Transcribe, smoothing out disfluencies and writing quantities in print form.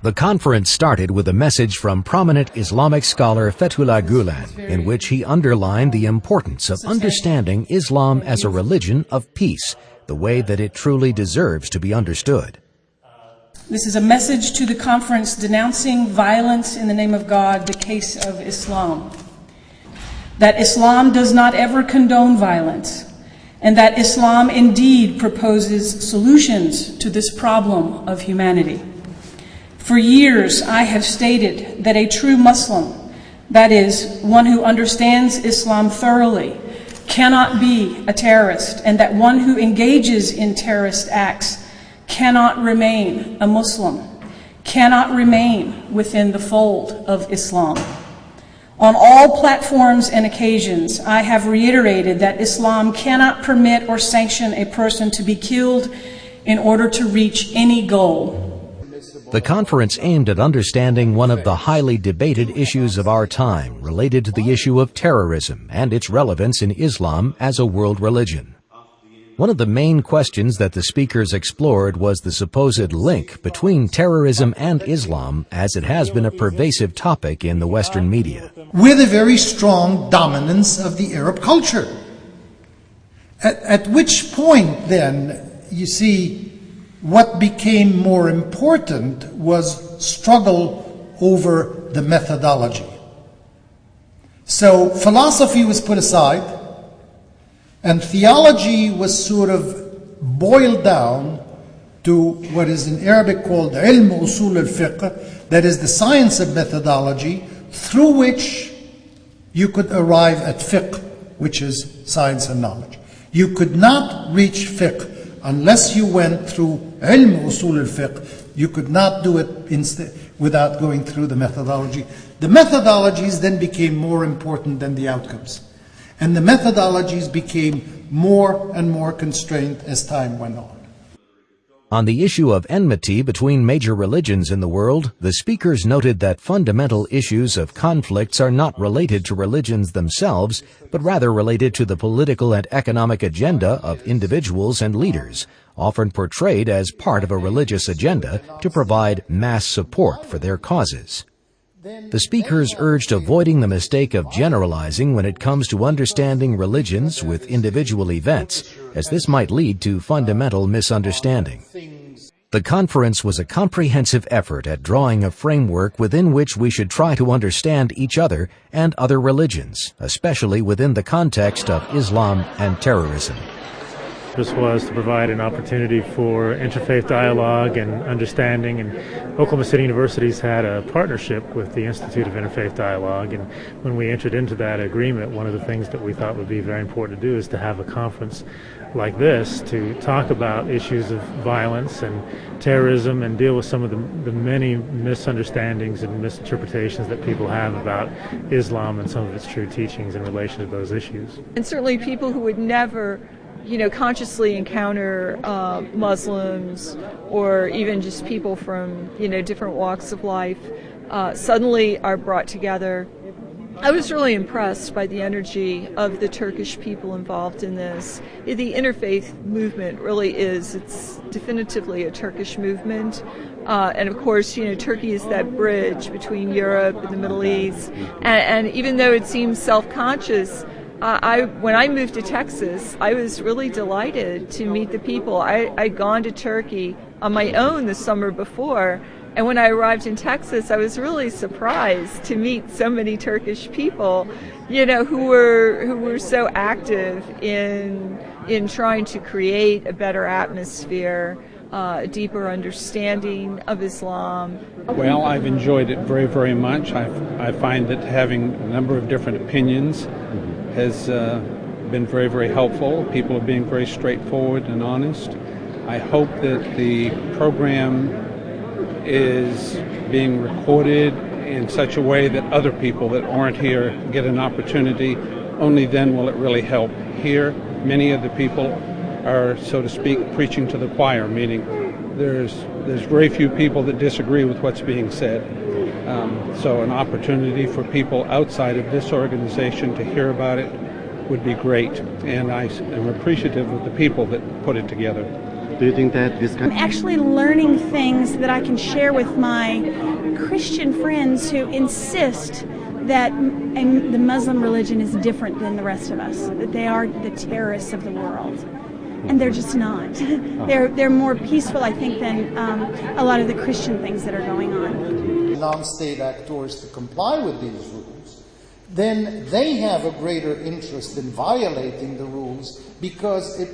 The conference started with a message from prominent Islamic scholar Fethullah Gulen, in which he underlined the importance of understanding Islam as a religion of peace, the way that it truly deserves to be understood. This is a message to the conference denouncing violence in the name of God, the case of Islam. That Islam does not ever condone violence, and that Islam indeed proposes solutions to this problem of humanity. For years, I have stated that a true Muslim, that is, one who understands Islam thoroughly, cannot be a terrorist, and that one who engages in terrorist acts cannot remain a Muslim, cannot remain within the fold of Islam. On all platforms and occasions, I have reiterated that Islam cannot permit or sanction a person to be killed in order to reach any goal. The conference aimed at understanding one of the highly debated issues of our time related to the issue of terrorism and its relevance in Islam as a world religion. One of the main questions that the speakers explored was the supposed link between terrorism and Islam, as it has been a pervasive topic in the Western media. With a very strong dominance of the Arab culture. At which point then, you see, what became more important was struggle over the methodology. So philosophy was put aside, and theology was sort of boiled down to what is in Arabic called ilm usul al-fiqh, that is the science of methodology, through which you could arrive at fiqh, which is science and knowledge. You could not reach fiqh unless you went through ilm usul al-fiqh. You could not do it without going through the methodology. The methodologies then became more important than the outcomes. And the methodologies became more and more constrained as time went on. On the issue of enmity between major religions in the world, the speakers noted that fundamental issues of conflicts are not related to religions themselves, but rather related to the political and economic agenda of individuals and leaders, often portrayed as part of a religious agenda to provide mass support for their causes. The speakers urged avoiding the mistake of generalizing when it comes to understanding religions with individual events, as this might lead to fundamental misunderstanding. The conference was a comprehensive effort at drawing a framework within which we should try to understand each other and other religions, especially within the context of Islam and terrorism. This was to provide an opportunity for interfaith dialogue and understanding, and Oklahoma City University's had a partnership with the Institute of Interfaith Dialogue, and when we entered into that agreement, one of the things that we thought would be very important to do is to have a conference like this to talk about issues of violence and terrorism and deal with some of the many misunderstandings and misinterpretations that people have about Islam and some of its true teachings in relation to those issues. And certainly people who would never consciously encounter Muslims or even just people from, different walks of life suddenly are brought together. I was really impressed by the energy of the Turkish people involved in this. The interfaith movement really it's definitively a Turkish movement. And of course, Turkey is that bridge between Europe and the Middle East. And even though it seems self-conscious, when I moved to Texas, I was really delighted to meet the people. I'd gone to Turkey on my own the summer before, and when I arrived in Texas, I was really surprised to meet so many Turkish people, who were so active in trying to create a better atmosphere, a deeper understanding of Islam. Well, I've enjoyed it very, very much. I find that having a number of different opinions has been very, very helpful. People are being very straightforward and honest. I hope that the program is being recorded in such a way that other people that aren't here get an opportunity. Only then will it really help. Here, many of the people are, so to speak, preaching to the choir, meaning there's very few people that disagree with what's being said. So an opportunity for people outside of this organization to hear about it would be great, and I am appreciative of the people that put it together. Do you think that this I'm actually learning things that I can share with my Christian friends who insist that the Muslim religion is different than the rest of us, that they are the terrorists of the world. And they're just not. They're more peaceful, I think, than a lot of the Christian things that are going on. Non-state actors to comply with these rules, then they have a greater interest in violating the rules because it